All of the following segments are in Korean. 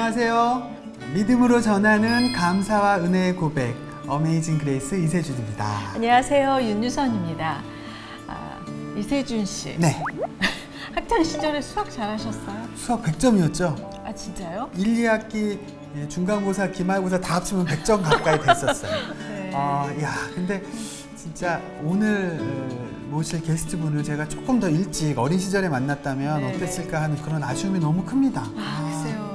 안녕하세요. 믿음으로 전하는 감사와 은혜의 고백, 어메이징 그레이스 이세준입니다. 안녕하세요. 윤유선입니다. 이세준 씨. 네, 학창 시절에 수학 잘하셨어요? 수학 100점이었죠. 아 진짜요? 1, 2학기 중간고사, 기말고사 다 합치면 100점 가까이 됐었어요. 네. 근데 진짜 오늘 모실 게스트분을 제가 조금 더 일찍 어린 시절에 만났다면 네, 어땠을까 하는 그런 아쉬움이 너무 큽니다. 글쎄요.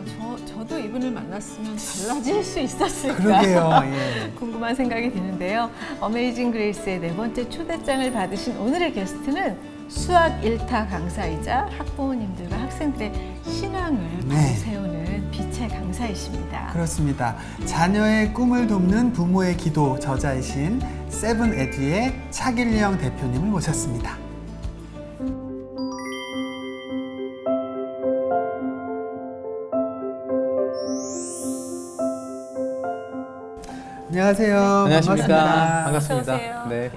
저도 이분을 만났으면 달라질 수 있었을까? 그러게요. 예. 궁금한 생각이 드는데요. 어메이징 그레이스의 네 번째 초대장을 받으신 오늘의 게스트는 수학 1타 강사이자 학부모님들과 학생들의 신앙을 네. 바로 세우는 빛의 강사이십니다. 그렇습니다. 자녀의 꿈을 돕는 부모의 기도 저자이신 세븐에듀의 차길령 대표님을 모셨습니다. 안녕하세요. 안녕하십니까. 반갑습니다. 반갑습니다. 어서 오세요. 네.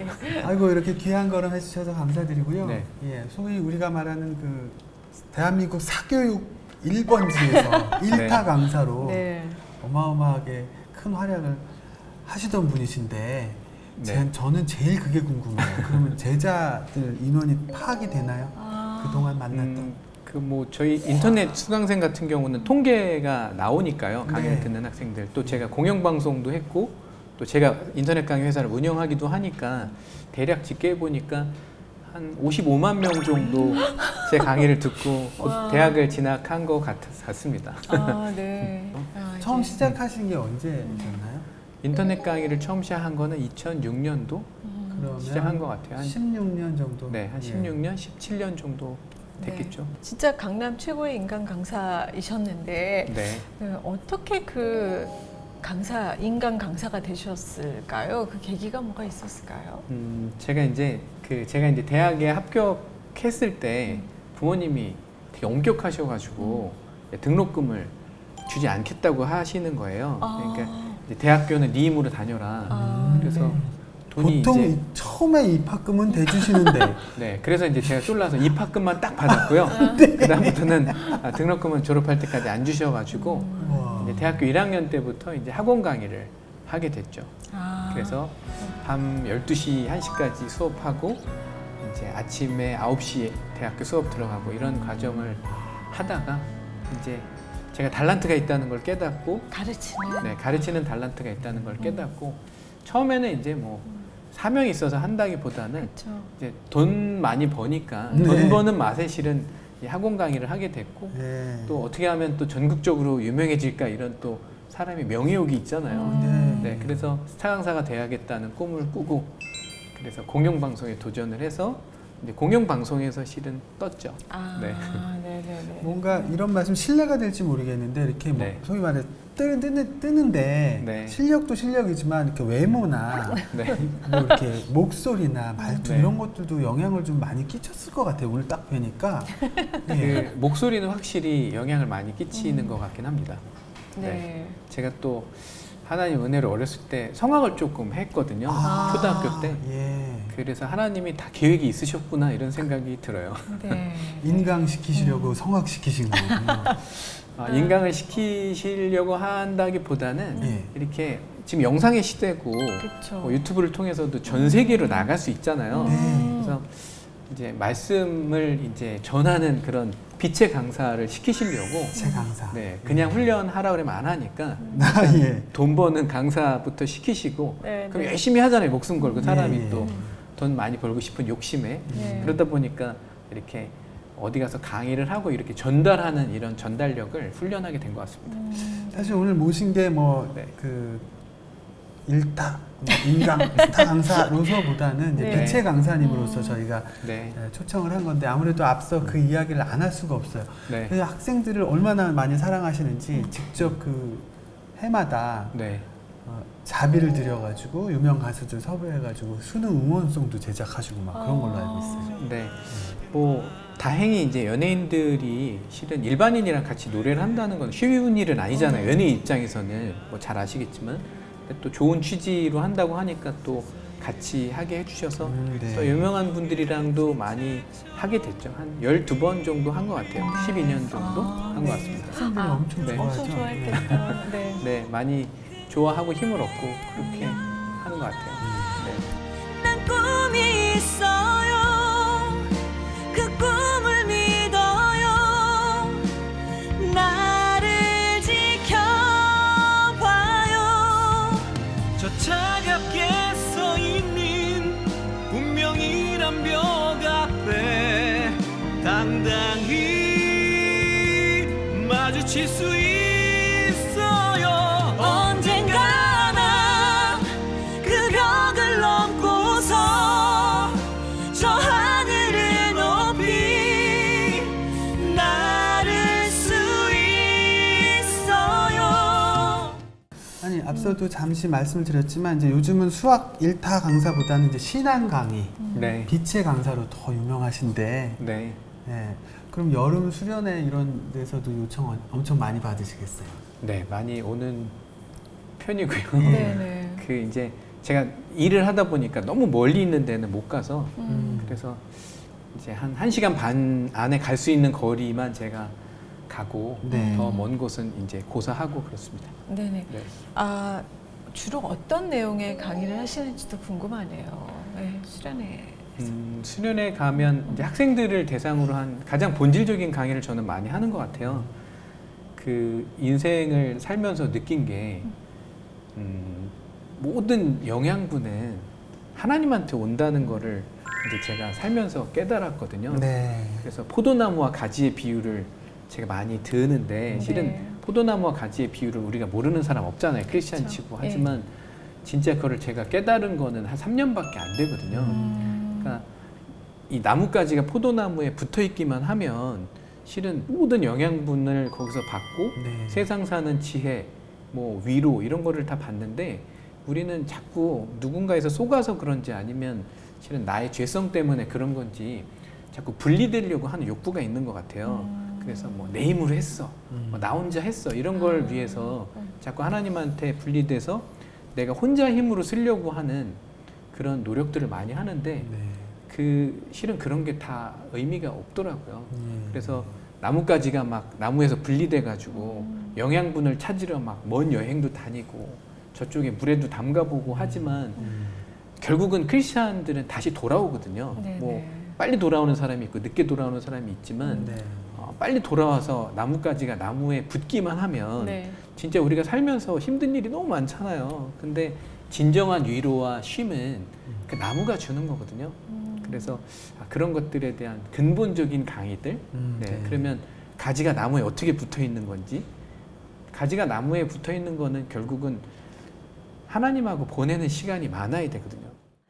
아이고 이렇게 귀한 걸음 해주셔서 감사드리고요. 네. 예, 소위 우리가 말하는 그 대한민국 사교육 1번지에서 1타 강사로 네. 어마어마하게 큰 활약을 하시던 분이신데 네. 저는 제일 그게 궁금해요. 그러면 제자들 인원이 파악이 되나요? 그동안 만났던 뭐 저희 인터넷 수강생 같은 경우는 통계가 나오니까요. 강의를 네. 듣는 학생들. 또 제가 공영방송도 했고 또 제가 인터넷 강의 회사를 운영하기도 하니까 대략 집계해 보니까 한 55만 명 정도 제 강의를 듣고 곧 와. 대학을 진학한 것 같습니다. 네. 처음 이제. 시작하신 게 언제였나요? 인터넷 강의를 처음 시작한 거는 2006년도 그러면 시작한 것 같아요. 16년 정도. 네, 한 예. 16년, 17년 정도 됐겠죠. 네. 진짜 강남 최고의 인간 강사이셨는데 네. 어떻게 인간 강사가 되셨을까요? 그 계기가 뭐가 있었을까요? 제가 이제 대학에 합격했을 때 부모님이 되게 엄격하셔가지고 등록금을 주지 않겠다고 하시는 거예요. 그러니까 이제 대학교는 네 힘으로 다녀라. 그래서 네. 돈이 보통 이제 처음에 입학금은 대주시는데 네, 그래서 이제 제가 쫄라서 입학금만 딱 받았고요. 그다음부터는 등록금은 졸업할 때까지 안 주셔가지고 와. 이제 대학교 1학년 때부터 이제 학원 강의를 하게 됐죠. 그래서 밤 12시, 1시까지 수업하고 이제 아침에 9시에 대학교 수업 들어가고 이런 과정을 하다가 이제 제가 달란트가 있다는 걸 깨닫고 가르치는. 가르치는 달란트가 있다는 걸 깨닫고 처음에는 이제 뭐 사명이 있어서 한다기보다는 그렇죠. 이제 돈 많이 버니까 네. 돈 버는 맛에 실은 이 학원 강의를 하게 됐고 네. 또 어떻게 하면 또 전국적으로 유명해질까 이런 또 사람이 명예욕이 있잖아요. 네, 그래서 스타 강사가 돼야겠다는 꿈을 꾸고 그래서 공영방송에 도전을 해서 이제 공영방송에서 실은 떴죠. 네. 네네네. 뭔가 이런 말씀 신뢰가 될지 모르겠는데 이렇게 뭐 네. 소위 말해 뜨는데 네. 실력도 실력이지만 이렇게 외모나 네. 뭐 이렇게 목소리나 말투 네. 이런 것들도 영향을 좀 많이 끼쳤을 것 같아요. 오늘 딱 뵈니까. 네. 그 목소리는 확실히 영향을 많이 끼치는 것 같긴 합니다. 네. 제가 또 하나님 은혜로 어렸을 때 성악을 조금 했거든요. 초등학교 때. 예. 그래서 하나님이 다 계획이 있으셨구나 이런 생각이 들어요. 네. 인강시키시려고 성악시키신 거군요. 인강을 시키시려고 한다기보다는 예. 이렇게 지금 영상의 시대고 그렇죠. 뭐 유튜브를 통해서도 전 세계로 나갈 수 있잖아요. 네. 그래서 이제 말씀을 이제 전하는 그런 빛의 강사를 시키시려고 제 강사. 네, 그냥 훈련하라 그러면 안 하니까 예. 돈 버는 강사부터 시키시고 네, 그럼 네. 열심히 하잖아요. 목숨 걸고 사람이 네. 또 돈 많이 벌고 싶은 욕심에 네. 그러다 보니까 이렇게 어디 가서 강의를 하고 이렇게 전달하는 이런 전달력을 훈련하게 된 것 같습니다. 사실 오늘 모신 게 뭐 네. 그 일타 인강 스타 강사로서보다는 이제 네. 빛의 강사님으로서 저희가 네, 초청을 한 건데 아무래도 앞서 그 이야기를 안 할 수가 없어요. 네, 그래서 학생들을 얼마나 많이 사랑하시는지 직접 그 해마다 네, 자비를 들여가지고 유명 가수들 섭외해가지고 수능 응원송도 제작하시고 막 그런 걸로 알고 있어요. 네. 뭐 다행히 이제 연예인들이 실은 일반인이랑 같이 노래를 한다는 건 쉬운 일은 아니잖아요. 연예인 입장에서는 뭐 잘 아시겠지만 근데 또 좋은 취지로 한다고 하니까 또 같이 하게 해주셔서 네. 또 유명한 분들이랑도 많이 하게 됐죠. 한 12번 정도 한 것 같아요. 12년 정도 한 것 같습니다. 학생들이 엄청 네. 좋아하죠. 엄청 좋아했겠다. 네. 네, 많이 좋아하고 힘을 얻고 그렇게 하는 것 같아요. 네. 난 꿈이 있어요. 그 꿈을 믿어요. 나를 지켜봐요. 저 차갑게 서 있는 운명이란 벽 앞에 당당히 마주칠 수 있어요. 언젠가 난 그 벽을 넘고서 저 하늘을 높이 나를 수 있어요. 아니 앞서도 잠시 말씀을 드렸지만 이제 요즘은 수학 1타 강사보다는 이제 신앙 강의, 네. 빛의 강사로 더 유명하신데, 네. 네. 그럼 여름 수련회 이런 데서도 요청 엄청 많이 받으시겠어요? 네, 많이 오는 편이고요. 네네. 그 이제 제가 일을 하다 보니까 너무 멀리 있는 데는 못 가서 그래서 이제 한 1시간 반 안에 갈 수 있는 거리만 제가 가고 네. 더 먼 곳은 이제 고사하고 그렇습니다. 네네. 네. 아, 주로 어떤 내용의 강의를 하시는지도 궁금하네요. 네, 수련회. 수련회 가면 이제 학생들을 대상으로 한 가장 본질적인 강의를 저는 많이 하는 것 같아요. 그 인생을 살면서 느낀 게 모든 영양분은 하나님한테 온다는 거를 이제 제가 살면서 깨달았거든요. 네. 그래서 포도나무와 가지의 비유를 제가 많이 듣는데 실은 네. 포도나무와 가지의 비유를 우리가 모르는 사람 없잖아요. 크리스찬 그렇죠. 치고. 하지만 진짜 그거를 제가 깨달은 거는 한 3년밖에 안 되거든요. 그러니까 이 나뭇가지가 포도나무에 붙어 있기만 하면 실은 모든 영양분을 거기서 받고 네. 세상 사는 지혜, 뭐 위로 이런 거를 다 받는데 우리는 자꾸 누군가에서 속아서 그런지 아니면 실은 나의 죄성 때문에 그런 건지 자꾸 분리되려고 하는 욕구가 있는 것 같아요. 그래서 뭐 내 힘으로 했어, 뭐 나 혼자 했어 이런 걸 위해서 자꾸 하나님한테 분리돼서 내가 혼자 힘으로 쓰려고 하는 그런 노력들을 많이 하는데 네. 그 실은 그런 게 다 의미가 없더라고요. 그래서 나뭇가지가 막 나무에서 분리돼 가지고 영양분을 찾으러 막 먼 여행도 다니고 저쪽에 물에도 담가보고 하지만 결국은 크리스찬들은 다시 돌아오거든요. 네네. 뭐 빨리 돌아오는 사람이 있고 늦게 돌아오는 사람이 있지만 네. 빨리 돌아와서 나뭇가지가 나무에 붙기만 하면 네. 진짜 우리가 살면서 힘든 일이 너무 많잖아요. 근데 진정한 위로와 쉼은 그 나무가 주는 거거든요. 그래서 그런 것들에 대한 근본적인 강의들. 네. 네. 그러면 가지가 나무에 어떻게 붙어 있는 건지, 가지가 나무에 붙어 있는 거는 결국은 하나님하고 보내는 시간이 많아야 되거든요.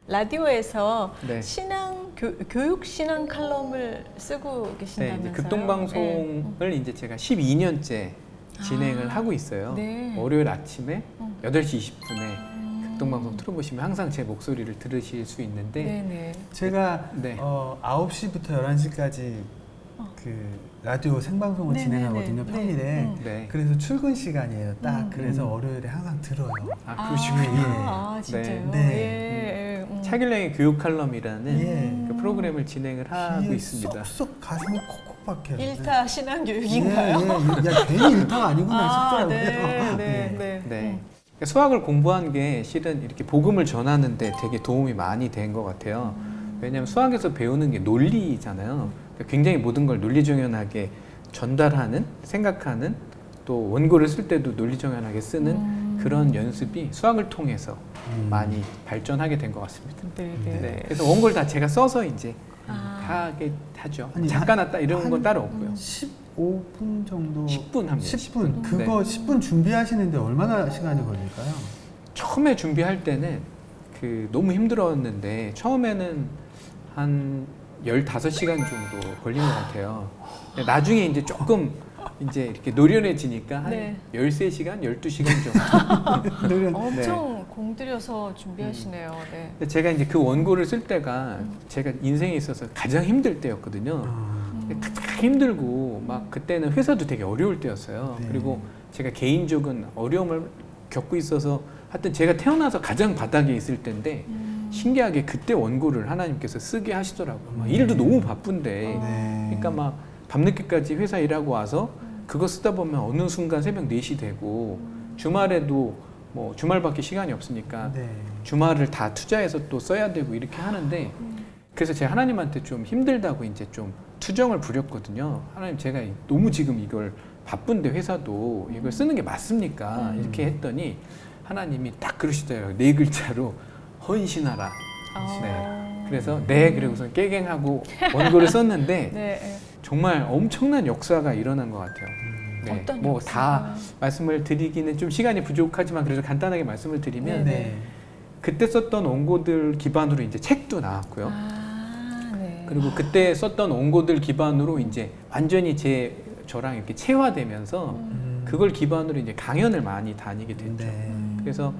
라디오에서 네. 교육 신앙 칼럼을 쓰고 네, 계신다면서요? 이제 극동방송을 이제 제가 12년째 진행을 하고 있어요. 네. 월요일 아침에 8시 20분에 극동방송 틀어보시면 항상 제 목소리를 들으실 수 있는데 네네. 제가 네. 9시부터 11시까지 그 라디오 생방송을 네, 진행하거든요, 네, 네. 평일에. 네. 그래서 출근 시간이에요, 딱. 그래서 월요일에 항상 들어요. 아, 그러시군요. 아, 진짜요? 네. 예. 차길량의 교육 칼럼이라는 예. 그 프로그램을 진행을 하고 귀에 있습니다. 쏙쏙 가슴에 콕콕 박혀요. 일타 신앙 교육인가요? 예. 야, 괜히 일타가 아니구나 싶더라고요. 네, 네, 예. 네. 네. 그러니까 수학을 공부한 게 실은 이렇게 복음을 전하는데 되게 도움이 많이 된 것 같아요. 왜냐하면 수학에서 배우는 게 논리잖아요. 그러니까 굉장히 모든 걸 논리정연하게 전달하는, 생각하는, 또 원고를 쓸 때도 논리정연하게 쓰는 그런 연습이 수학을 통해서 많이 발전하게 된 것 같습니다. 네, 네. 네. 네. 그래서 원고를 다 제가 써서 이제 아. 하게 하죠. 아니, 작가 났다 이런 한- 건 따로 없고요. 15분 정도. 10분 합니다. 10분. 10분. 그거 네. 10분 준비하시는데 얼마나 시간이 걸릴까요? 처음에 준비할 때는 그 너무 힘들었는데 처음에는 한 15시간 정도 걸린 것 같아요. 근데 나중에 이제 조금 이제 이렇게 노련해지니까 한 네. 13시간, 12시간 정도. 노련. 엄청 공들여서 준비하시네요. 네. 근데 제가 이제 그 원고를 쓸 때가 제가 인생에 있어서 가장 힘들 때였거든요. 가장 힘들고 막 그때는 회사도 되게 어려울 때였어요. 네. 그리고 제가 개인적인 어려움을 겪고 있어서 하여튼 제가 태어나서 가장 바닥에 있을 때인데 신기하게 그때 원고를 하나님께서 쓰게 하시더라고요. 막 일도 너무 바쁜데, 네. 그러니까 막 밤늦게까지 회사 일하고 와서 그거 쓰다 보면 어느 순간 새벽 4시 되고 주말에도 뭐 주말밖에 시간이 없으니까 네. 주말을 다 투자해서 또 써야 되고 이렇게 하는데 그래서 제가 하나님한테 좀 힘들다고 이제 좀 투정을 부렸거든요. 하나님 제가 너무 지금 이걸 바쁜데 회사도 이걸 쓰는 게 맞습니까? 이렇게 했더니 하나님이 딱 그러시더라고요. 4글자로 헌신하라. 네. 그래서 그리고서 깨갱하고 원고를 썼는데 네. 정말 엄청난 역사가 일어난 것 같아요. 어떤 뭐 역사가? 다 말씀을 드리기는 좀 시간이 부족하지만 그래도 간단하게 말씀을 드리면 네. 그때 썼던 원고들 기반으로 이제 책도 나왔고요. 네. 그리고 그때 썼던 원고들 기반으로 이제 완전히 저랑 이렇게 체화되면서 그걸 기반으로 이제 강연을 많이 다니게 됐죠. 네. 그래서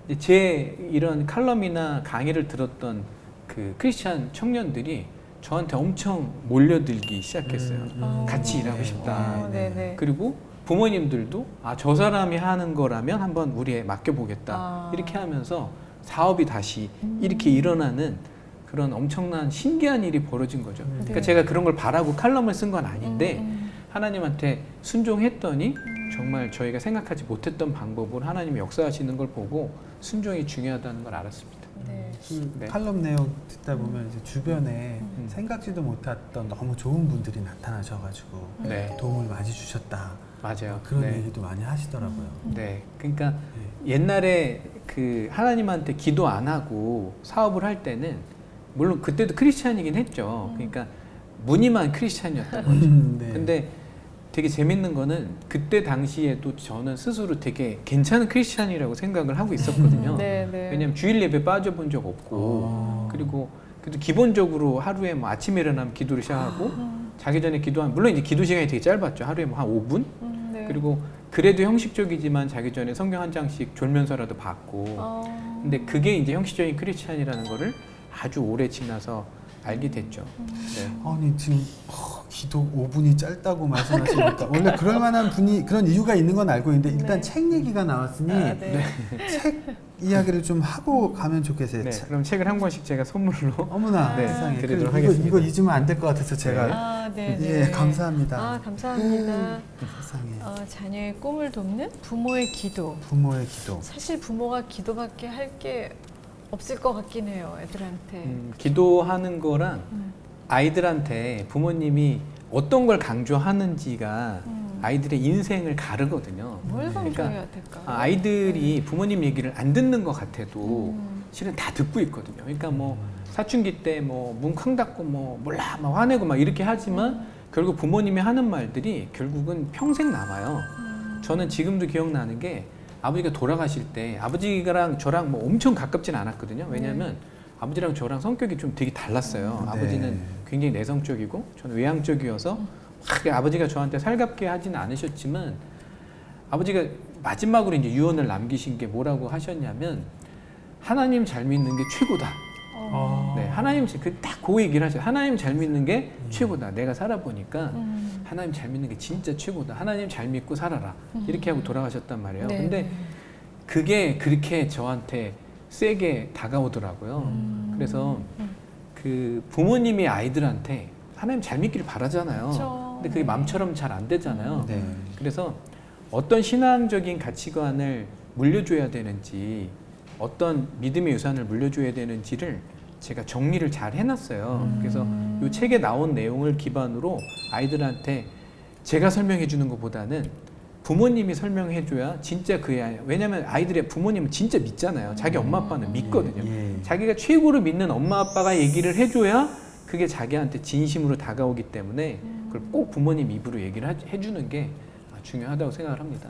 이제 제 이런 칼럼이나 강의를 들었던 그 크리스찬 청년들이 저한테 엄청 몰려들기 시작했어요. 같이 일하고 싶다. 네네. 그리고 부모님들도 저 사람이 하는 거라면 한번 우리에 맡겨보겠다. 이렇게 하면서 사업이 다시 이렇게 일어나는 그런 엄청난 신기한 일이 벌어진 거죠. 그러니까 제가 그런 걸 바라고 칼럼을 쓴 건 아닌데 하나님한테 순종했더니 정말 저희가 생각하지 못했던 방법으로 하나님이 역사하시는 걸 보고 순종이 중요하다는 걸 알았습니다. 네. 칼럼 내용 듣다 보면 이제 주변에 생각지도 못했던 너무 좋은 분들이 나타나셔가지고 네. 도움을 많이 주셨다. 맞아요. 그런 네. 얘기도 많이 하시더라고요. 네. 그러니까 옛날에 그 하나님한테 기도 안 하고 사업을 할 때는 물론 그때도 크리스찬이긴 했죠. 그러니까 무늬만 크리스찬이었던 거죠. 네. 근데 되게 재밌는 거는 그때 당시에도 저는 스스로 되게 괜찮은 크리스찬이라고 생각을 하고 있었거든요. 네. 왜냐하면 주일 예배 빠져본 적 없고 그리고 그래도 기본적으로 하루에 뭐 아침에 일어나면 기도를 시작하고 자기 전에 기도하면 물론 이제 기도 시간이 되게 짧았죠. 하루에 뭐 한 5분? 네. 그리고 그래도 형식적이지만 자기 전에 성경 한 장씩 졸면서라도 받고 근데 그게 이제 형식적인 크리스찬이라는 거를 아주 오래 지나서 알게 됐죠. 네. 아니 지금 기도 5분이 짧다고 말씀하시니까 원래 그럴 만한 분이 그런 이유가 있는 건 알고 있는데 일단 네. 책 얘기가 나왔으니 책 이야기를 좀 하고 가면 좋겠어요. 네, 그럼 책을 한 권씩 제가 선물로 어머나 네, 세상에 드리도록 이거 하겠습니다. 잊으면 안 될 것 같아서 제가 네. 예 감사합니다. 감사합니다. 세상에 자녀의 꿈을 돕는 부모의 기도. 부모의 기도. 사실 부모가 기도밖에 할 게 없을 것 같긴 해요, 애들한테. 기도하는 거랑 아이들한테 부모님이 어떤 걸 강조하는지가 아이들의 인생을 가르거든요. 뭘 그러니까 강조해야 될까? 아이들이 부모님 얘기를 안 듣는 것 같아도 실은 다 듣고 있거든요. 그러니까 뭐 사춘기 때 뭐 문 쾅 닫고 뭐 몰라 막 화내고 막 이렇게 하지만 결국 부모님이 하는 말들이 결국은 평생 남아요. 저는 지금도 기억나는 게 아버지가 돌아가실 때 아버지랑 저랑 뭐 엄청 가깝진 않았거든요. 왜냐하면 아버지랑 저랑 성격이 좀 되게 달랐어요. 네. 아버지는 굉장히 내성적이고 저는 외향적이어서 아버지가 저한테 살갑게 하지는 않으셨지만 아버지가 마지막으로 이제 유언을 남기신 게 뭐라고 하셨냐면 하나님 잘 믿는 게 최고다. 네, 하나님 딱 얘기를 하셔요. 하나님 잘 믿는 게 최고다. 내가 살아보니까 하나님 잘 믿는 게 진짜 최고다. 하나님 잘 믿고 살아라. 이렇게 하고 돌아가셨단 말이에요. 네, 근데 그게 그렇게 저한테 세게 다가오더라고요. 그래서 그 부모님이 아이들한테 하나님 잘 믿기를 바라잖아요. 그렇죠. 근데 그게 마음처럼 잘 안 되잖아요. 네. 그래서 어떤 신앙적인 가치관을 물려줘야 되는지 어떤 믿음의 유산을 물려줘야 되는지를 제가 정리를 잘 해놨어요. 그래서 이 책에 나온 내용을 기반으로 아이들한테 제가 설명해 주는 것보다는 부모님이 설명해줘야 진짜 그의 왜냐면 아이들의 부모님은 진짜 믿잖아요. 자기 엄마 아빠는 믿거든요. 예. 자기가 최고로 믿는 엄마 아빠가 얘기를 해줘야 그게 자기한테 진심으로 다가오기 때문에 그걸 꼭 부모님 입으로 얘기를 해주는 게 중요하다고 생각을 합니다.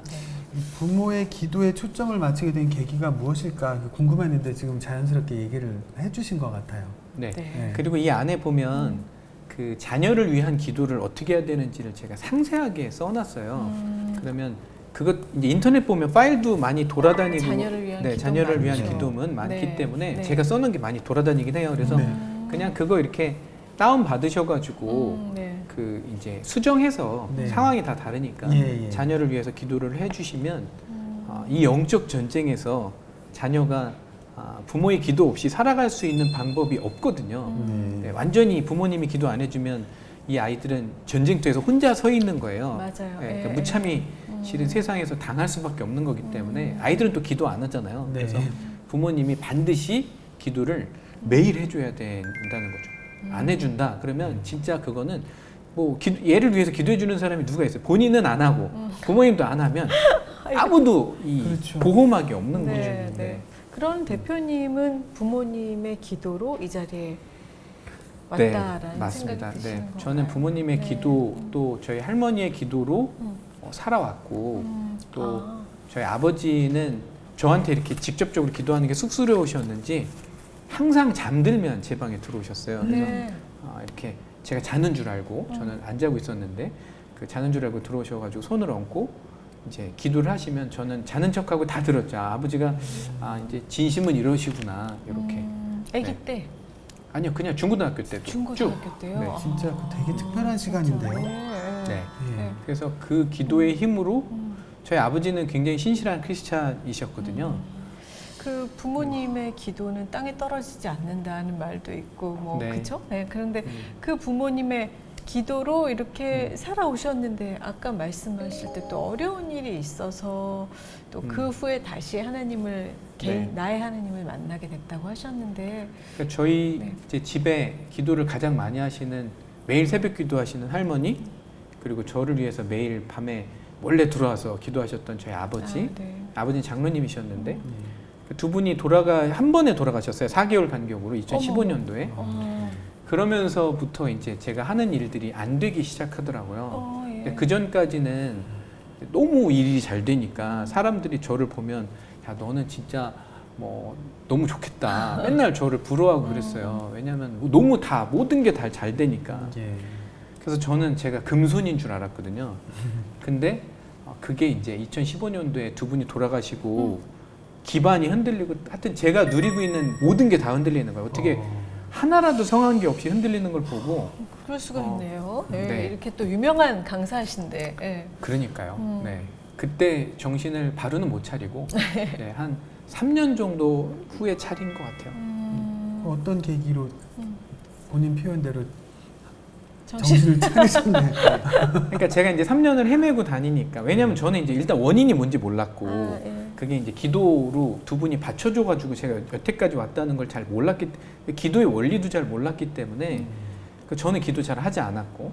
부모의 기도에 초점을 맞추게 된 계기가 무엇일까 궁금했는데 지금 자연스럽게 얘기를 해주신 것 같아요. 네. 네. 그리고 이 안에 보면 그 자녀를 위한 기도를 어떻게 해야 되는지를 제가 상세하게 써놨어요. 그러면 그것 이제 인터넷 보면 파일도 많이 돌아다니고 자녀를 위한 기도 자녀를 위한 많죠. 기도는 많기 네. 때문에 네. 제가 써놓은 게 많이 돌아다니긴 해요. 그래서 네. 그냥 그거 이렇게 다운 받으셔가지고 네. 그 이제 수정해서 네. 상황이 다 다르니까 예, 예. 자녀를 위해서 기도를 해주시면 이 영적 전쟁에서 자녀가 부모의 기도 없이 살아갈 수 있는 방법이 없거든요. 네, 완전히 부모님이 기도 안 해주면 이 아이들은 전쟁터에서 혼자 서 있는 거예요. 맞아요. 네, 예, 그러니까 예. 무참히 실은 세상에서 당할 수밖에 없는 거기 때문에 아이들은 또 기도 안 하잖아요. 네. 그래서 부모님이 반드시 기도를 매일 해줘야 된다는 거죠. 안 해준다 그러면 진짜 그거는 뭐 얘를 위해서 기도해 주는 사람이 누가 있어요? 본인은 안 하고 부모님도 안 하면 아무도 이 그렇죠. 보호막이 없는 네, 거죠. 네. 그런 대표님은 부모님의 기도로 이 자리에 왔다라는 맞습니다. 생각이 드시는 네, 건가요? 저는 부모님의 네. 기도 또 저희 할머니의 기도로 살아왔고 또 저희 아버지는 저한테 이렇게 직접적으로 기도하는 게 쑥스러우셨는지 항상 잠들면 제 방에 들어오셨어요. 그래서 네. 이렇게 제가 자는 줄 알고 저는 안 자고 있었는데 그 자는 줄 알고 들어오셔가지고 손을 얹고 이제 기도를 하시면 저는 자는 척하고 다 들었죠. 아버지가 이제 진심은 이러시구나 이렇게. 아기 네. 때, 아니요, 그냥 중고등학교 때도 중고등학교 때요. 네. 진짜 그 되게 특별한 시간인데요. 네. 네. 예. 그래서 그 기도의 힘으로 저희 아버지는 굉장히 신실한 크리스찬이셨거든요. 그 부모님의 기도는 땅에 떨어지지 않는다는 말도 있고 뭐 네. 그렇죠? 네. 그런데 그 부모님의 기도로 이렇게 살아오셨는데 아까 말씀하실 때 또 어려운 일이 있어서 또 그 후에 다시 하나님을 개인 네. 나의 하나님을 만나게 됐다고 하셨는데 그러니까 저희 네. 이제 집에 기도를 가장 많이 하시는 매일 새벽 기도하시는 할머니 그리고 저를 위해서 매일 밤에 몰래 들어와서 기도하셨던 저희 아버지 네. 아버지는 장로님이셨는데 그 두 분이 한 번에 돌아가셨어요. 4개월 간격으로 2015년도에. 그러면서부터 이제 제가 하는 일들이 안 되기 시작하더라고요. 예. 근데 그 전까지는 너무 일이 잘 되니까 사람들이 저를 보면 야 너는 진짜 뭐 너무 좋겠다. 맨날 저를 부러워하고 그랬어요. 왜냐하면 너무 다 모든 게 다 잘 되니까. 예. 그래서 저는 제가 금손인 줄 알았거든요. 근데 그게 이제 2015년도에 두 분이 돌아가시고 기반이 흔들리고 하여튼 제가 누리고 있는 모든 게 다 흔들리는 거예요. 어떻게 하나라도 성한 게 없이 흔들리는 걸 보고 그럴 수가 있네요. 네. 네. 이렇게 또 유명한 강사이신데. 네. 그러니까요. 네. 그때 정신을 바로는 못 차리고 네, 한 3년 정도 후에 차린 것 같아요. 어떤 계기로 본인 표현대로 정신. 정신을 차리셨네. 그러니까 제가 이제 3년을 헤매고 다니니까 왜냐면 저는 이제 일단 원인이 뭔지 몰랐고 예. 그게 이제 기도로 두 분이 받쳐줘가지고 제가 여태까지 왔다는 걸 잘 몰랐기 기도의 원리도 잘 몰랐기 때문에 저는 기도 잘 하지 않았고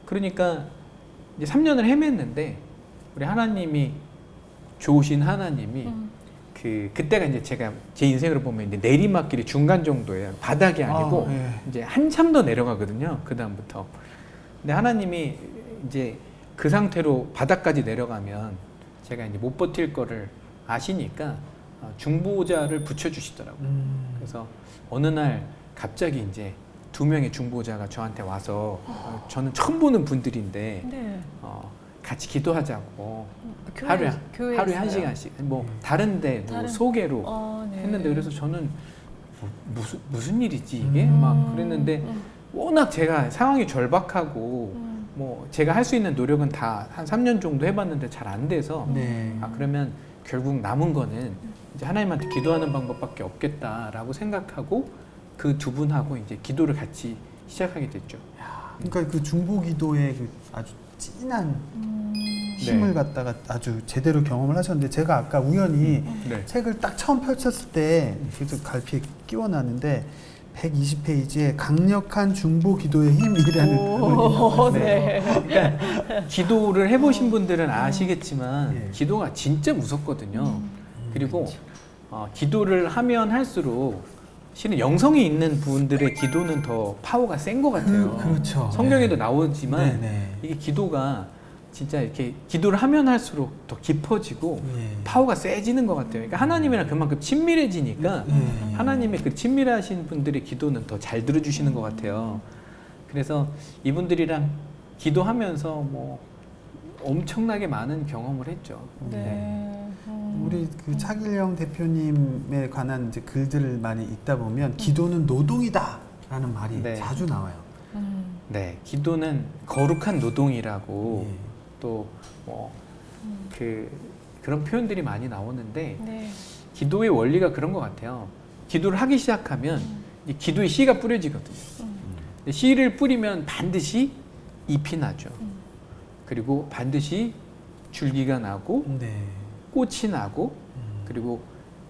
그러니까 이제 3년을 헤맸는데 우리 하나님이 좋으신 하나님이 그때가 이제 제가 제 인생으로 보면 이제 내리막길이 중간 정도예요. 바닥이 아니고 예. 이제 한참 더 내려가거든요. 그 다음부터. 근데 하나님이 이제 그 상태로 바닥까지 내려가면 제가 이제 못 버틸 거를 아시니까 중보자를 붙여주시더라고요. 그래서 어느 날 갑자기 이제 2명의 중보자가 저한테 와서 저는 처음 보는 분들인데 네. 같이 기도하자고 교회에서요? 하루에 1시간씩 뭐 다른데 뭐 다른- 소개로 네. 했는데 그래서 저는 무슨 일이지 이게 막 그랬는데 워낙 제가 상황이 절박하고 뭐 제가 할 수 있는 노력은 다 한 3년 정도 해봤는데 잘 안 돼서 네. 그러면 결국 남은 거는 이제 하나님한테 기도하는 방법밖에 없겠다라고 생각하고 그 두 분하고 이제 기도를 같이 시작하게 됐죠. 그러니까 그 중보기도의 그 아주 진한 힘을 네. 갖다가 아주 제대로 경험을 하셨는데 제가 아까 우연히 네. 책을 딱 처음 펼쳤을 때 그래서 갈피에 끼워놨는데 120페이지에 강력한 중보기도의 힘이라는 오, 네. 그러니까 기도를 해보신 분들은 아시겠지만 예. 기도가 진짜 무섭거든요. 그리고 기도를 하면 할수록 실은 영성이 있는 분들의 기도는 더 파워가 센 것 같아요. 그렇죠. 성경에도 네. 나오지만 네. 이게 기도가 진짜 이렇게 기도를 하면 할수록 더 깊어지고 예. 파워가 세지는 것 같아요. 그러니까 하나님이랑 그만큼 친밀해지니까 예. 하나님의 그 친밀하신 분들의 기도는 더 잘 들어주시는 것 같아요. 그래서 이분들이랑 기도하면서 뭐 엄청나게 많은 경험을 했죠. 네. 우리 그 차길영 대표님에 관한 이제 글들을 많이 읽다 보면 기도는 노동이다라는 말이 네. 자주 나와요. 네, 기도는 거룩한 노동이라고 예. 또 뭐 그런 표현들이 많이 나오는데 네. 기도의 원리가 그런 것 같아요. 기도를 하기 시작하면 이 기도의 씨가 뿌려지거든요. 근데 씨를 뿌리면 반드시 잎이 나죠. 그리고 반드시 줄기가 나고 네. 꽃이 나고 그리고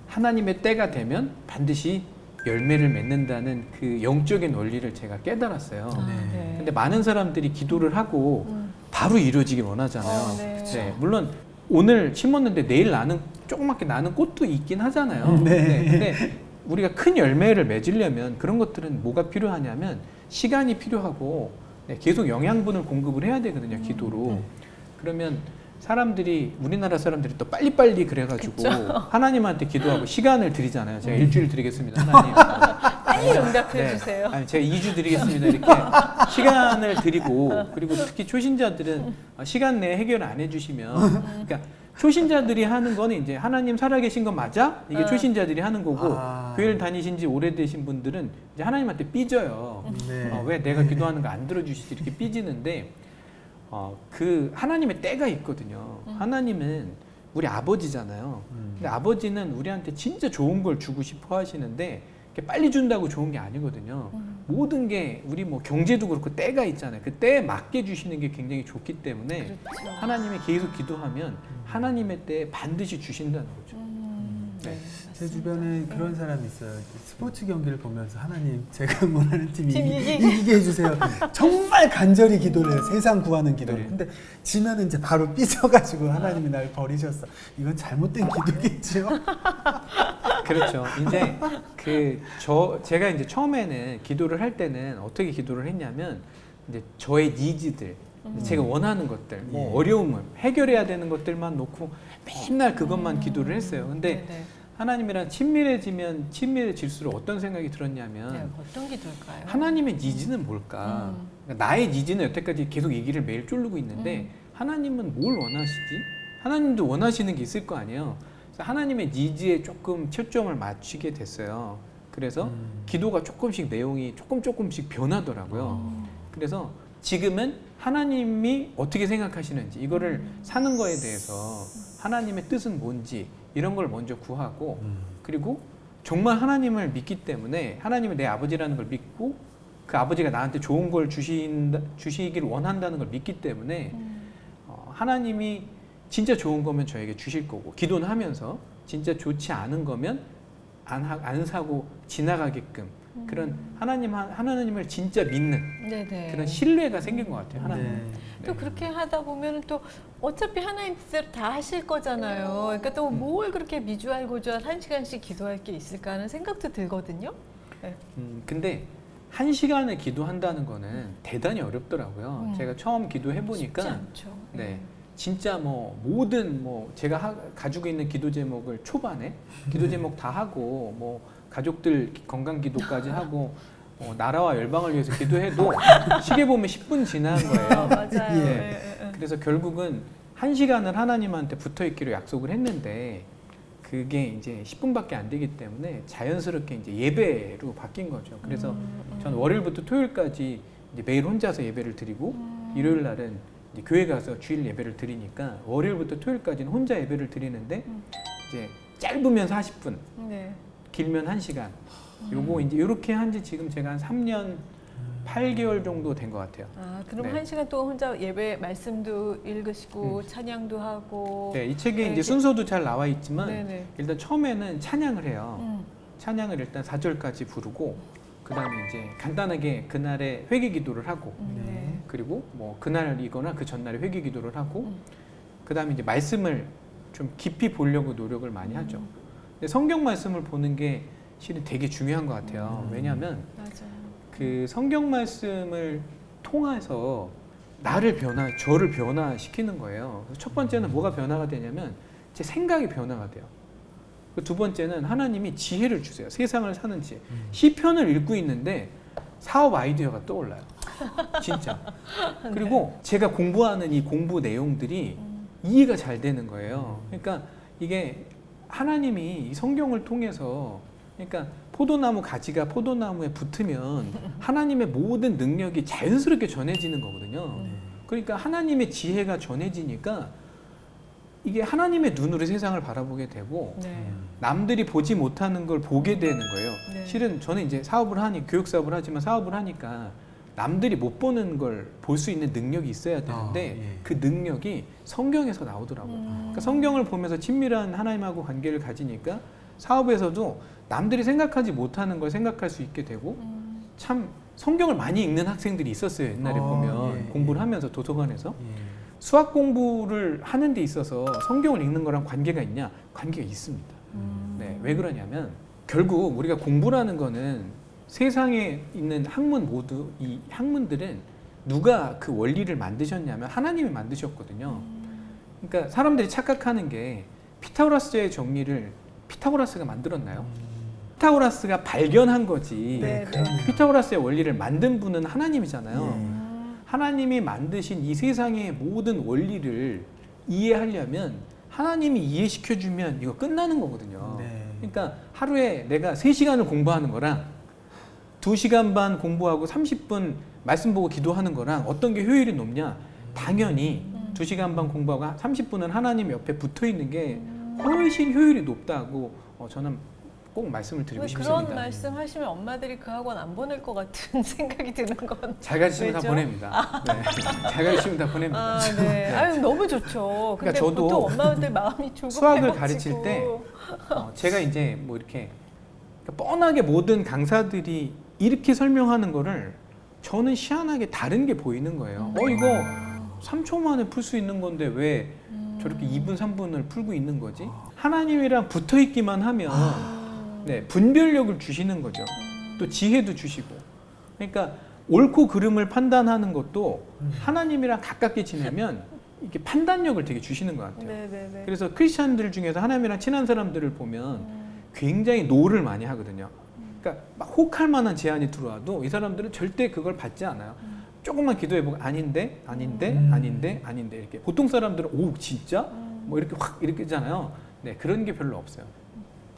하나님의 때가 되면 반드시 열매를 맺는다는 그 영적인 원리를 제가 깨달았어요. 네. 근데 많은 사람들이 기도를 하고 바로 이루어지길 원하잖아요. 네. 네, 물론 오늘 심었는데 내일 나는 조그맣게 나는 꽃도 있긴 하잖아요. 네. 근데 우리가 큰 열매를 맺으려면 그런 것들은 뭐가 필요하냐면 시간이 필요하고 네, 계속 영양분을 공급을 해야 되거든요. 기도로. 그러면 사람들이 우리나라 사람들이 또 빨리빨리 그래가지고 하나님한테 기도하고 시간을 드리잖아요. 제가 일주일 드리겠습니다. 하나님. 빨리 응답해 주세요. 아니 제가 2주 드리겠습니다. 이렇게 시간을 드리고 그리고 특히 초신자들은 시간 내에 해결 안 해주시면 그러니까 초신자들이 하는 거는 이제 하나님 살아계신 거 맞아? 이게 초신자들이 하는 거고 교회를 다니신 지 오래되신 분들은 이제 하나님한테 삐져요. 네. 왜 내가 기도하는 거 안 들어주시지 이렇게 삐지는데 그 하나님의 때가 있거든요. 하나님은 우리 아버지잖아요. 근데 아버지는 우리한테 진짜 좋은 걸 주고 싶어 하시는데 빨리 준다고 좋은 게 아니거든요. 모든 게 우리 뭐 경제도 그렇고 때가 있잖아요. 그 때에 맞게 주시는 게 굉장히 좋기 때문에 그렇죠. 하나님이 계속 기도하면 하나님의 때에 반드시 주신다는 거죠. 네. 제 주변에 그런 사람이 있어요. 스포츠 경기를 보면서 하나님 제가 응원하는 팀이 팀 이기게 해주세요. 정말 간절히 기도를 해요. 세상 구하는 기도를. 네. 근데 지면은 이제 바로 삐져가지고 하나님이 날 버리셨어. 이건 잘못된 기도겠죠. 그렇죠. 이제 제가 이제 처음에는 기도를 할 때는 어떻게 기도를 했냐면 이제 저의 니즈들, 제가 원하는 것들, 뭐 예. 어려움을 해결해야 되는 것들만 놓고 맨날 그것만 기도를 했어요. 근데 네네. 하나님이랑 친밀해지면 친밀해질수록 어떤 생각이 들었냐면 네, 어떤 기도일까요? 하나님의 니즈는 뭘까? 그러니까 나의 니즈는 여태까지 계속 이 길을 매일 쫄르고 있는데 하나님은 뭘 원하시지? 하나님도 원하시는 게 있을 거 아니에요. 그래서 하나님의 니즈에 조금 초점을 맞추게 됐어요. 그래서 기도가 조금씩 내용이 조금씩 변하더라고요. 그래서 지금은 하나님이 어떻게 생각하시는지 이거를 사는 거에 대해서 하나님의 뜻은 뭔지 이런 걸 먼저 구하고 그리고 정말 하나님을 믿기 때문에 하나님이 내 아버지라는 걸 믿고 그 아버지가 나한테 좋은 걸 주시길 원한다는 걸 믿기 때문에 하나님이 진짜 좋은 거면 저에게 주실 거고 기도는 하면서 진짜 좋지 않은 거면 안 사고 지나가게끔 그런 하나님을 진짜 믿는 네네. 그런 신뢰가 생긴 것 같아요. 하나님. 네. 또 그렇게 하다 보면 또 어차피 하나님 뜻대로 다 하실 거잖아요. 그러니까 또 뭘 그렇게 미주알 고주알 1시간씩 기도할 게 있을까 하는 생각도 들거든요. 네. 근데 1시간을 기도한다는 거는 대단히 어렵더라고요. 제가 처음 기도해 보니까 쉽지 않죠. 네. 진짜 뭐 모든 뭐 제가 가지고 있는 기도 제목을 초반에 기도 제목 다 하고 뭐 가족들 건강 기도까지 하고 나라와 열방을 위해서 기도해도 시계 보면 10분 지난 거예요. 맞아요. 예. 네. 그래서 결국은 1시간을 하나님한테 붙어 있기로 약속을 했는데 그게 이제 10분밖에 안 되기 때문에 자연스럽게 이제 예배로 바뀐 거죠. 그래서 저는 월요일부터 토요일까지 이제 매일 혼자서 예배를 드리고 일요일 날은 이제 교회 가서 주일 예배를 드리니까 월요일부터 토요일까지는 혼자 예배를 드리는데 이제 짧으면 40분, 네. 길면 1시간. 요거 이제 이렇게 한지 지금 제가 한 3년 8개월 정도 된 것 같아요. 아, 그럼 네. 1시간 동안 혼자 예배 말씀도 읽으시고 찬양도 하고. 네, 이 책에 네, 이제 순서도 잘 나와 있지만 네네. 일단 처음에는 찬양을 해요. 찬양을 일단 4절까지 부르고 그다음에 이제 간단하게 그날의 회개 기도를 하고 네. 그리고 뭐 그날이거나 그 전날에 회개 기도를 하고 그다음에 이제 말씀을 좀 깊이 보려고 노력을 많이 하죠. 근데 성경 말씀을 보는 게 실은 되게 중요한 것 같아요. 왜냐하면 맞아요. 그 성경 말씀을 통해서 저를 변화시키는 거예요. 첫 번째는 뭐가 변화가 되냐면 제 생각이 변화가 돼요. 두 번째는 하나님이 지혜를 주세요. 세상을 사는 지혜. 시편을 읽고 있는데 사업 아이디어가 떠올라요. 진짜. 그리고 제가 공부하는 이 공부 내용들이 이해가 잘 되는 거예요. 그러니까 이게 하나님이 이 성경을 통해서 그러니까 포도나무 가지가 포도나무에 붙으면 하나님의 모든 능력이 자연스럽게 전해지는 거거든요. 그러니까 하나님의 지혜가 전해지니까 이게 하나님의 눈으로 세상을 바라보게 되고 네. 남들이 보지 못하는 걸 보게 되는 거예요. 네. 실은 저는 이제 사업을 하니 교육 사업을 하지만 사업을 하니까 남들이 못 보는 걸 볼 수 있는 능력이 있어야 되는데 예. 그 능력이 성경에서 나오더라고요. 그러니까 성경을 보면서 친밀한 하나님하고 관계를 가지니까 사업에서도 남들이 생각하지 못하는 걸 생각할 수 있게 되고 참 성경을 많이 읽는 학생들이 있었어요. 옛날에 보면 예, 공부를 예. 하면서 도서관에서 예. 수학 공부를 하는 데 있어서 성경을 읽는 거랑 관계가 있냐? 관계가 있습니다. 네, 왜 그러냐면 결국 우리가 공부라는 거는 세상에 있는 학문 모두 이 학문들은 누가 그 원리를 만드셨냐면 하나님이 만드셨거든요. 그러니까 사람들이 착각하는 게 피타고라스의 정리를 피타고라스가 만들었나요? 피타고라스가 발견한 거지. 네, 피타고라스의 원리를 만든 분은 하나님이잖아요. 예. 하나님이 만드신 이 세상의 모든 원리를 이해하려면 하나님이 이해시켜주면 이거 끝나는 거거든요. 네. 그러니까 하루에 내가 3시간을 공부하는 거랑 2시간 반 공부하고 30분 말씀 보고 기도하는 거랑 어떤 게 효율이 높냐? 당연히 2시간 반 공부하고 30분은 하나님 옆에 붙어 있는 게 훨씬 효율이 높다고 저는 꼭 말씀을 드리고 왜 싶습니다. 그런 말씀 하시면 엄마들이 그 학원 안 보낼 것 같은 생각이 드는 건. 잘 가르치면 다 왜죠? 보냅니다. 네. 잘 가르치면 다 보냅니다. 아, 네. 아유, 너무 좋죠. 근데 그러니까 저도 보통 엄마들 마음이 조급해가지고. 수학을 가르칠 때 제가 이제 뭐 이렇게 뻔하게 모든 강사들이 이렇게 설명하는 거를 저는 희한하게 다른 게 보이는 거예요. 이거 3초 만에 풀 수 있는 건데 왜 저렇게 2분, 3분을 풀고 있는 거지? 하나님이랑 붙어 있기만 하면 네, 분별력을 주시는 거죠. 또 지혜도 주시고. 그러니까 옳고 그름을 판단하는 것도 하나님이랑 가깝게 지내면 이게 판단력을 되게 주시는 것 같아요. 네네네. 그래서 크리스찬들 중에서 하나님이랑 친한 사람들을 보면 굉장히 노를 많이 하거든요. 그러니까 막 혹할 만한 제안이 들어와도 이 사람들은 절대 그걸 받지 않아요. 조금만 기도해보고 아닌데 이렇게 보통 사람들은 오 진짜 뭐 이렇게 확 이렇게 하잖아요. 네, 그런 게 별로 없어요.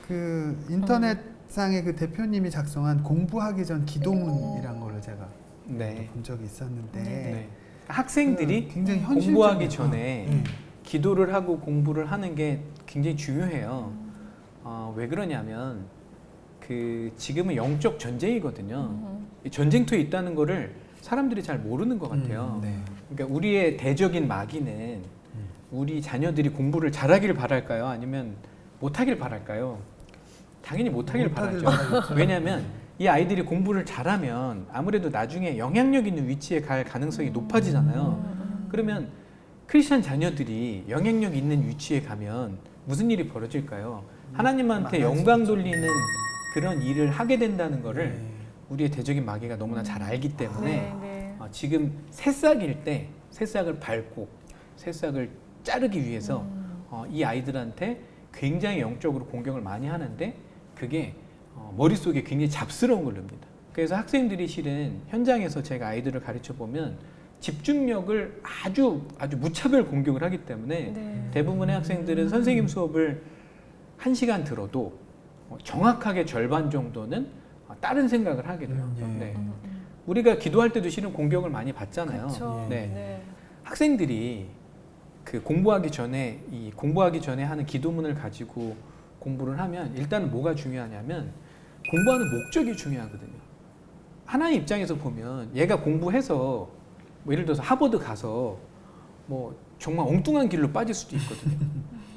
그 인터넷상의 그 대표님이 작성한 공부하기 전 기도문이란 거를 제가 네. 본 적이 있었는데 네. 학생들이 그 굉장히 공부하기 현실적이에요. 전에 예. 기도를 하고 공부를 하는 게 굉장히 중요해요. 왜 그러냐면 그 지금은 영적 전쟁이거든요. 이 전쟁터에 있다는 거를 사람들이 잘 모르는 것 같아요. 네. 그러니까 우리의 대적인 마귀는 우리 자녀들이 공부를 잘하길 바랄까요? 아니면 못하길 바랄까요? 당연히 못하길 못하길 바라죠. 바라겠죠. 왜냐하면 이 아이들이 공부를 잘하면 아무래도 나중에 영향력 있는 위치에 갈 가능성이 높아지잖아요. 그러면 크리스찬 자녀들이 영향력 있는 위치에 가면 무슨 일이 벌어질까요? 하나님한테 영광 돌리는 그런 일을 하게 된다는 거를 네. 우리의 대적인 마귀가 너무나 잘 알기 때문에 네. 지금 새싹일 때 새싹을 밟고 새싹을 자르기 위해서 이 아이들한테 굉장히 영적으로 공격을 많이 하는데 그게 머릿속에 굉장히 잡스러운 걸 넣습니다. 그래서 학생들이 실은 현장에서 제가 아이들을 가르쳐 보면 집중력을 아주 무차별 공격을 하기 때문에 네. 대부분의 학생들은 선생님 수업을 1시간 들어도 정확하게 절반 정도는 다른 생각을 하게 돼요. 예. 네. 우리가 기도할 때도 실은 공격을 많이 받잖아요. 그렇죠. 네. 네. 학생들이 그 공부하기 전에 하는 기도문을 가지고 공부를 하면 일단은 뭐가 중요하냐면 공부하는 목적이 중요하거든요. 하나님 입장에서 보면 얘가 공부해서 뭐 예를 들어서 하버드 가서 뭐 정말 엉뚱한 길로 빠질 수도 있거든요.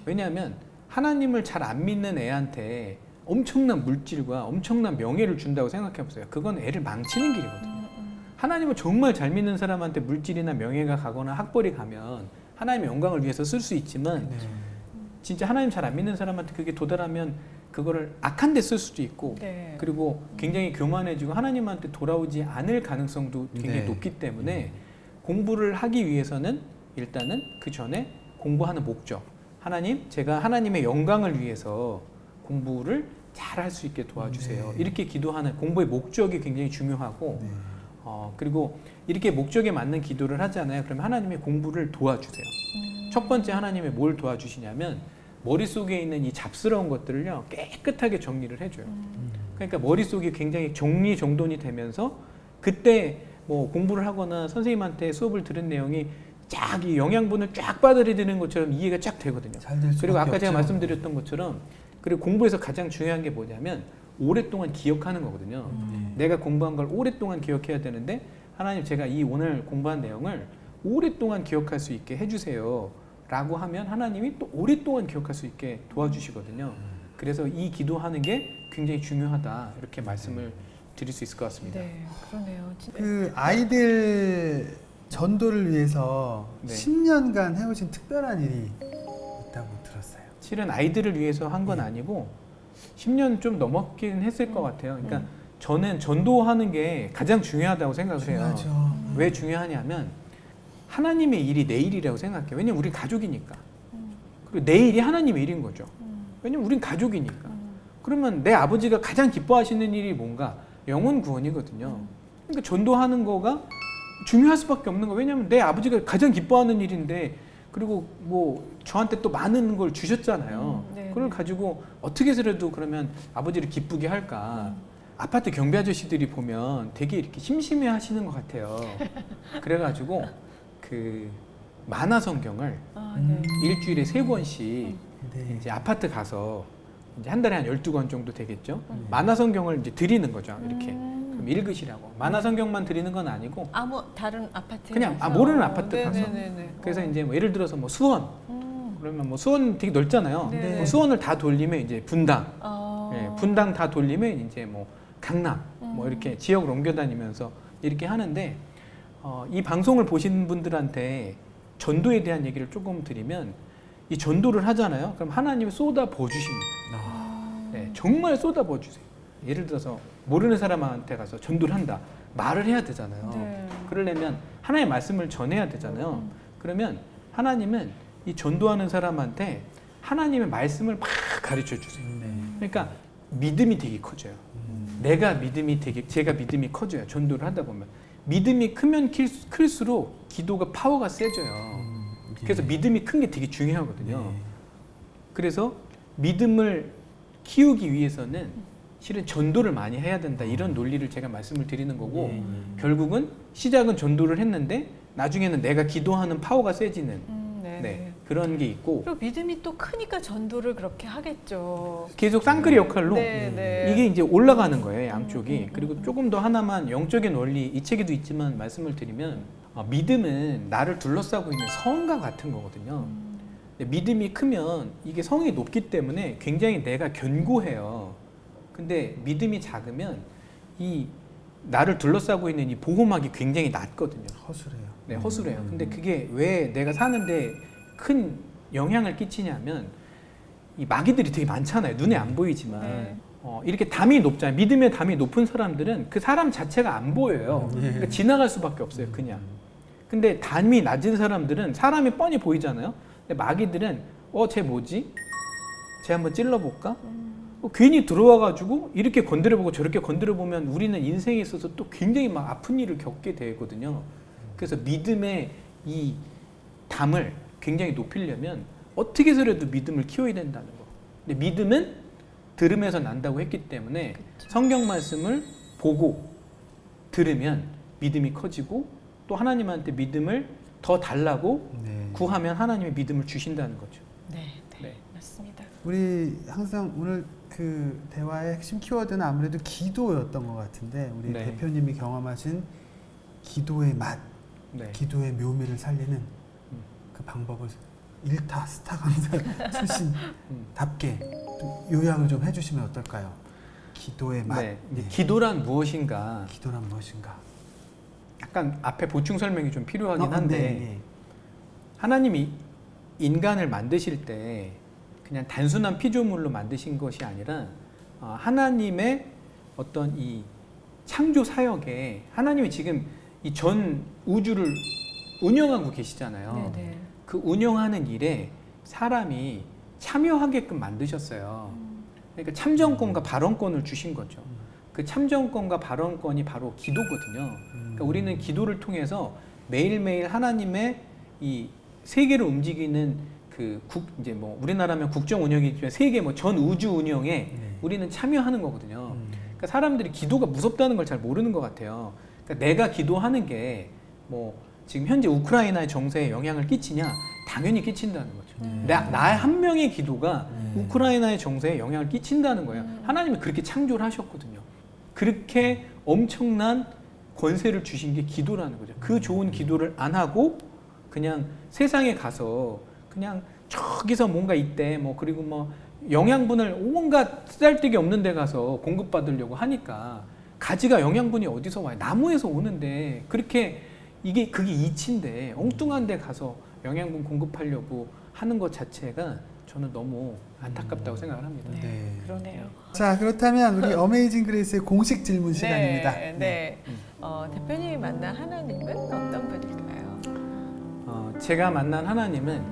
왜냐하면 하나님을 잘 안 믿는 애한테 엄청난 물질과 엄청난 명예를 준다고 생각해 보세요. 그건 애를 망치는 길이거든요. 하나님을 정말 잘 믿는 사람한테 물질이나 명예가 가거나 학벌이 가면 하나님의 영광을 위해서 쓸 수 있지만 네. 진짜 하나님 잘 안 믿는 사람한테 그게 도달하면 그거를 악한 데 쓸 수도 있고 네. 그리고 굉장히 교만해지고 하나님한테 돌아오지 않을 가능성도 굉장히 네. 높기 때문에 공부를 하기 위해서는 일단은 그 전에 공부하는 목적 하나님 제가 하나님의 영광을 위해서 공부를 잘 할 수 있게 도와주세요. 네. 이렇게 기도하는 공부의 목적이 굉장히 중요하고 네. 그리고 이렇게 목적에 맞는 기도를 하잖아요. 그러면 하나님의 공부를 도와주세요. 첫 번째 하나님이 뭘 도와주시냐면 머릿속에 있는 이 잡스러운 것들을요 깨끗하게 정리를 해줘요. 그러니까 머릿속이 굉장히 정리정돈이 되면서 그때 뭐 공부를 하거나 선생님한테 수업을 들은 내용이 쫙 이 영양분을 쫙 빨아들이는 것처럼 이해가 쫙 되거든요. 잘 될 수밖에 그리고 아까 제가 없죠. 말씀드렸던 것처럼 그리고 공부에서 가장 중요한 게 뭐냐면 오랫동안 기억하는 거거든요. 내가 공부한 걸 오랫동안 기억해야 되는데 하나님 제가 이 오늘 공부한 내용을 오랫동안 기억할 수 있게 해주세요 라고 하면 하나님이 또 오랫동안 기억할 수 있게 도와주시거든요. 그래서 이 기도하는 게 굉장히 중요하다 이렇게 말씀을 드릴 수 있을 것 같습니다. 네, 그러네요. 그 아이들 전도를 위해서 네. 10년간 해오신 특별한 일이 있다고 들었어요. 실은 아이들을 위해서 한 건 아니고 10년 좀 넘었긴 했을 것 같아요. 그러니까 저는 전도하는 게 가장 중요하다고 생각을 해요. 중요하죠. 왜 중요하냐면 하나님의 일이 내 일이라고 생각해요. 왜냐면 우린 가족이니까. 그리고 내 일이 하나님의 일인 거죠. 왜냐면 우린 가족이니까. 그러면 내 아버지가 가장 기뻐하시는 일이 뭔가? 영혼 구원이거든요. 그러니까 전도하는 거가 중요할 수밖에 없는 거예요. 왜냐면 내 아버지가 가장 기뻐하는 일인데 그리고 뭐 저한테 또 많은 걸 주셨잖아요. 네, 그걸 네. 가지고 어떻게 해서라도 그러면 아버지를 기쁘게 할까? 아파트 경비 아저씨들이 보면 되게 이렇게 심심해 하시는 것 같아요. 그래가지고 그 만화 성경을 아, 네. 일주일에 3권씩 네. 이제 아파트 가서 이제 한 달에 한 12권 정도 되겠죠. 만화 성경을 이제 드리는 거죠. 이렇게 그럼 읽으시라고. 만화 성경만 드리는 건 아니고 아무 다른 아파트에 그냥 가서? 모르는 아파트 가서. 네네네네. 그래서 이제 뭐 예를 들어서 뭐 수원 그러면 뭐 수원 되게 넓잖아요. 네. 뭐 수원을 다 돌리면 이제 분당, 어. 예, 분당 다 돌리면 이제 뭐 강남, 뭐 이렇게 지역을 옮겨 다니면서 이렇게 하는데 이 방송을 보신 분들한테 전도에 대한 얘기를 조금 드리면 이 전도를 하잖아요. 그럼 하나님이 쏟아 부어주십니다. 네, 정말 쏟아 부어주세요. 예를 들어서 모르는 사람한테 가서 전도를 한다. 말을 해야 되잖아요. 네. 그러려면 하나님의 말씀을 전해야 되잖아요. 그러면 하나님은 이 전도하는 사람한테 하나님의 말씀을 막 가르쳐 주세요. 그러니까 믿음이 되게 커져요. 제가 믿음이 커져요. 전도를 하다 보면 믿음이 크면 클수록 기도가 파워가 세져요. 그래서 믿음이 큰 게 되게 중요하거든요. 그래서 믿음을 키우기 위해서는 실은 전도를 많이 해야 된다 이런 논리를 제가 말씀을 드리는 거고 결국은 시작은 전도를 했는데 나중에는 내가 기도하는 파워가 세지는 네. 네, 그런 게 있고 그리고 믿음이 또 크니까 전도를 그렇게 하겠죠. 계속 쌍끌이 역할로 네, 네. 이게 이제 올라가는 거예요, 양쪽이. 그리고 조금 더 하나만 영적인 원리, 이 책에도 있지만 말씀을 드리면 믿음은 나를 둘러싸고 있는 성과 같은 거거든요. 근데 믿음이 크면 이게 성이 높기 때문에 굉장히 내가 견고해요. 근데 믿음이 작으면 이 나를 둘러싸고 있는 이 보호막이 굉장히 낮거든요. 허술해요. 네, 허술해요. 근데 그게 왜 내가 사는데 큰 영향을 끼치냐면 이 마귀들이 되게 많잖아요. 눈에 안 보이지만 네. 이렇게 담이 높잖아요. 믿음의 담이 높은 사람들은 그 사람 자체가 안 보여요. 그러니까 지나갈 수밖에 없어요, 그냥. 근데 담이 낮은 사람들은 사람이 뻔히 보이잖아요. 근데 마귀들은 쟤 뭐지? 쟤 한번 찔러볼까? 괜히 들어와가지고 이렇게 건드려보고 저렇게 건드려보면 우리는 인생에 있어서 또 굉장히 막 아픈 일을 겪게 되거든요. 그래서 믿음의 이 담을 굉장히 높이려면 어떻게 해서라도 믿음을 키워야 된다는 거. 근데 믿음은 들음에서 난다고 했기 때문에 성경 말씀을 보고 들으면 믿음이 커지고 또 하나님한테 믿음을 더 달라고 구하면 하나님이 믿음을 주신다는 거죠. 네, 네. 맞습니다. 우리 항상 오늘 그 대화의 핵심 키워드는 아무래도 기도였던 것 같은데 우리 네. 대표님이 경험하신 기도의 맛, 네. 기도의 묘미를 살리는 그 방법을 일타 스타 강사 출신답게 또 요약을 좀 해주시면 어떨까요? 기도의 맛. 네. 이제 기도란 무엇인가? 기도란 무엇인가? 약간 앞에 보충 설명이 좀 필요하긴 한데 네. 하나님이 인간을 만드실 때 그냥 단순한 피조물로 만드신 것이 아니라 하나님의 어떤 이 창조 사역에 하나님이 지금 이 전 우주를 운영하고 계시잖아요. 네, 네. 그 운영하는 일에 사람이 참여하게끔 만드셨어요. 그러니까 참정권과 발언권을 주신 거죠. 그 참정권과 발언권이 바로 기도거든요. 그러니까 우리는 기도를 통해서 매일매일 하나님의 이 세계를 움직이는 그 이제 뭐 우리나라면 국정 운영이지만 세계 뭐 전 우주 운영에 우리는 참여하는 거거든요. 그러니까 사람들이 기도가 무섭다는 걸 잘 모르는 것 같아요. 그러니까 내가 기도하는 게 뭐 지금 현재 우크라이나의 정세에 영향을 끼치냐? 당연히 끼친다는 거죠. 나 한 명의 기도가 우크라이나의 정세에 영향을 끼친다는 거예요. 하나님이 그렇게 창조를 하셨거든요. 그렇게 엄청난 권세를 주신 게 기도라는 거죠. 그 좋은 기도를 안 하고 그냥 세상에 가서 그냥 저기서 뭔가 있대 뭐 그리고 뭐 영양분을 온갖 쓰잘데기 없는 데 가서 공급받으려고 하니까 가지가 영양분이 어디서 와요? 나무에서 오는데 그렇게 그게 이치인데 엉뚱한 데 가서 영양분 공급하려고 하는 것 자체가 저는 너무 안타깝다고 생각을 합니다. 네. 그러네요. 자, 그렇다면 우리 어메이징 그레이스의 공식 질문 시간입니다. 네. 대표님이 만난 하나님은 어떤 분일까요? 제가 만난 하나님은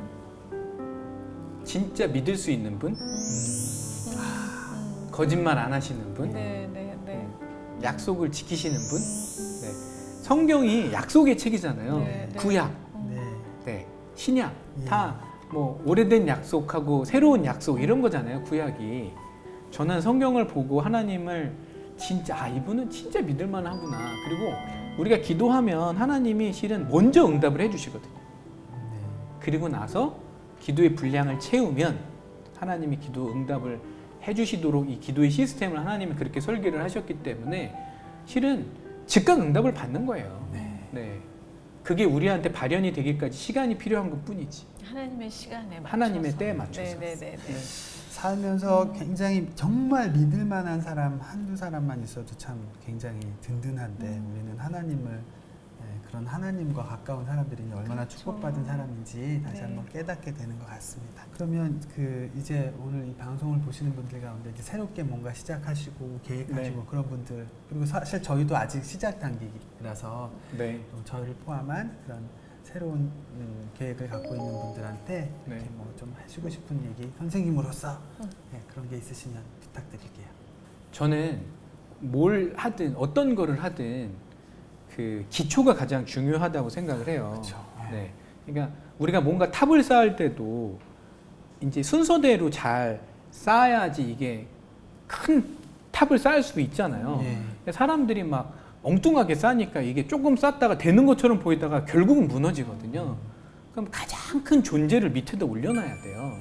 진짜 믿을 수 있는 분, 거짓말 안 하시는 분, 네. 약속을 지키시는 분. 네. 성경이 약속의 책이잖아요. 네. 구약, 네. 네. 신약 예. 다 뭐 오래된 약속하고 새로운 약속 이런 거잖아요. 구약이. 저는 성경을 보고 하나님을 진짜 이분은 진짜 믿을 만하구나. 그리고 우리가 기도하면 하나님이 실은 먼저 응답을 해주시거든요. 네. 그리고 나서 기도의 분량을 채우면 하나님이 기도 응답을 해주시도록 이 기도의 시스템을 하나님이 그렇게 설계를 하셨기 때문에 실은 즉각 응답을 받는 거예요. 네. 그게 우리한테 발현이 되기까지 시간이 필요한 것뿐이지. 하나님의 시간에 맞춰서. 하나님의 때에 맞춰서. 네. 살면서 굉장히 정말 믿을 만한 사람 한두 사람만 있어도 참 굉장히 든든한데 우리는 하나님을 그런 하나님과 가까운 사람들이 얼마나 축복받은 사람인지 다시 한번 깨닫게 되는 것 같습니다. 그러면 이제 오늘 이 방송을 보시는 분들 가운데 이제 새롭게 뭔가 시작하시고 계획하시고 그런 분들 그리고 사실 저희도 아직 시작 단계라서 네. 저희를 포함한 그런 새로운 계획을 갖고 있는 분들한테 네. 이렇게 뭐 좀 하시고 싶은 얘기 선생님으로서 그런 게 있으시면 부탁드릴게요. 저는 뭘 하든 어떤 거를 하든 그 기초가 가장 중요하다고 생각을 해요. 그렇죠. 네. 그러니까 우리가 뭔가 탑을 쌓을 때도 이제 순서대로 잘 쌓아야지 이게 큰 탑을 쌓을 수 있잖아요. 사람들이 막 엉뚱하게 쌓으니까 이게 조금 쌓다가 되는 것처럼 보이다가 결국은 무너지거든요. 그럼 가장 큰 존재를 밑에다 올려놔야 돼요.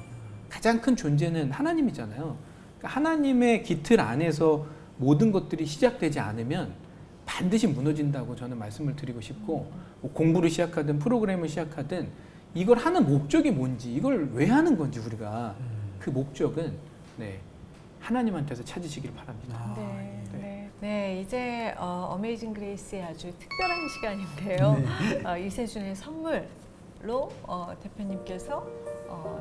가장 큰 존재는 하나님이잖아요. 그러니까 하나님의 기틀 안에서 모든 것들이 시작되지 않으면 반드시 무너진다고 저는 말씀을 드리고 싶고 뭐 공부를 시작하든 프로그램을 시작하든 이걸 하는 목적이 뭔지 이걸 왜 하는 건지 우리가 그 목적은 하나님한테서 찾으시길 바랍니다. 네, 이제 어메이징 그레이스의 아주 특별한 시간인데요. 이세준의 선물로 대표님께서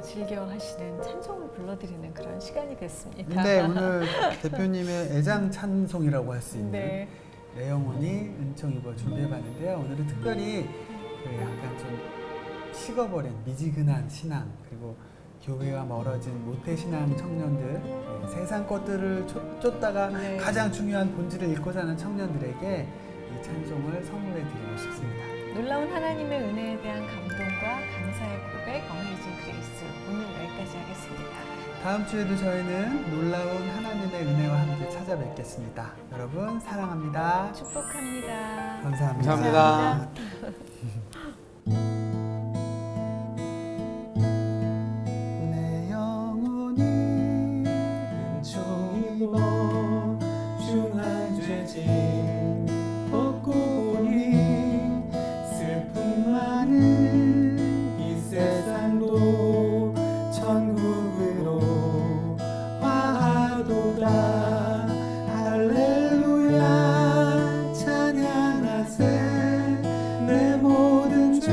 즐겨 하시는 찬송을 불러드리는 그런 시간이 됐습니다. 네, 오늘 대표님의 애장 찬송이라고 할 수 있는 내 영혼이 은총 입어 준비해봤는데요. 오늘은 특별히 약간 좀 식어버린 미지근한 신앙 그리고 교회와 멀어진 모태신앙 청년들 세상 것들을 쫓다가 가장 중요한 본질을 잃고 사는 청년들에게 이 찬송을 선물해 드리고 싶습니다. 놀라운 하나님의 은혜에 대한 감동과 감사의 고백 어메이징 그레이스 오늘 여기까지 하겠습니다. 다음 주에도 저희는 놀라운 하나님의 은혜와 함께 찾아뵙겠습니다. 여러분 사랑합니다. 축복합니다. 감사합니다. 감사합니다. 내 영혼이 은총 입어 중한 죄짐 벗고 보니 슬픔 많은 이 세상도 천국으로 화하도다. 할렐루야 찬양하세. 내 모든 죄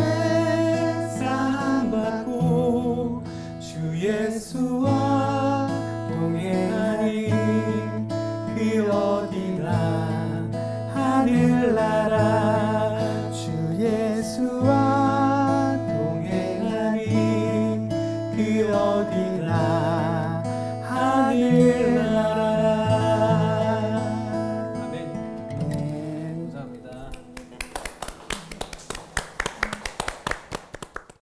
사함받고 주 예수와 동행하니 그 어디나 하늘나라 주 예수와